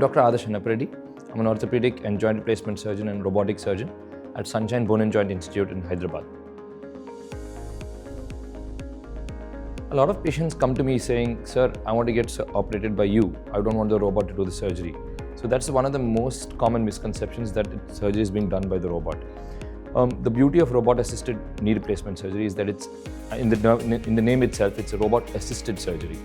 Dr. Adarsh Annapareddy. I'm an orthopedic and joint replacement surgeon and robotic surgeon at Sunshine Bone and Joint Institute in Hyderabad. A lot of patients come to me saying, "Sir, I want to get operated by you. I don't want the robot to do the surgery." So that's one of the most common misconceptions, that surgery is being done by the robot. The beauty of robot-assisted knee replacement surgery is that it's in the name itself, it's a robot-assisted surgery.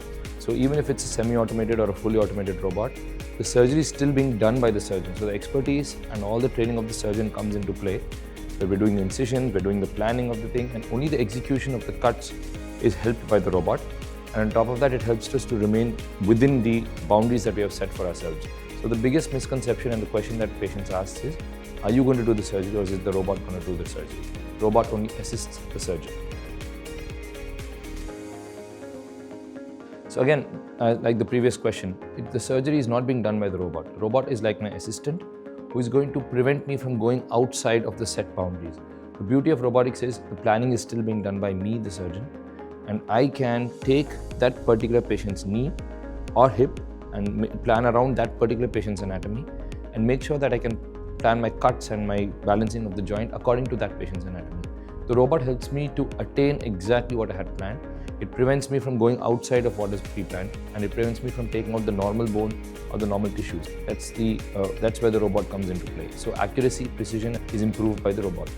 So even if it's a semi-automated or a fully automated robot, the surgery is still being done by the surgeon. So the expertise and all the training of the surgeon comes into play. Where we're doing the incisions, we're doing the planning of the thing, and only the execution of the cuts is helped by the robot. And on top of that, it helps us to remain within the boundaries that we have set for ourselves. So the biggest misconception and the question that patients ask is, are you going to do the surgery or is the robot going to do the surgery? Robot only assists the surgeon. So again, like the previous question, the surgery is not being done by the robot. The robot is like my assistant who is going to prevent me from going outside of the set boundaries. The beauty of robotics is the planning is still being done by me, the surgeon, and I can take that particular patient's knee or hip and plan around that particular patient's anatomy and make sure that I can plan my cuts and my balancing of the joint according to that patient's anatomy. The robot helps me to attain exactly what I had planned. It prevents me from going outside of what is pre-planned, and it prevents me from taking out the normal bone or the normal tissues. That's where the robot comes into play. So accuracy, precision is improved by the robot.